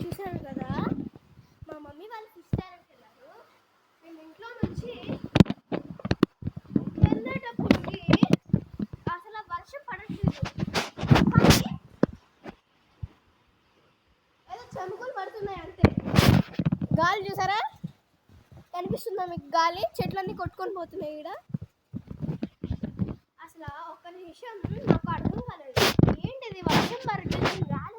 చూసాను కదా, మా మమ్మీ వాళ్ళు ఫిష్ టారెంట్ వెళ్ళారు. మేము ఇంట్లో నుంచి వెళ్ళేటప్పటికి అసలు వర్షం పడట్లేదు, కానీ ఏదో చెముకులు పడుతున్నాయి అంతే. గాలి చూసారా, కనిపిస్తుందా మీకు? గాలి చెట్లన్నీ కొట్టుకొని పోతున్నాయి ఈడ. అసలు ఒక్క నిమిషం నాకు అర్థం కాలేదు, ఏంటిది వర్షం పడట్లేదు, గాలి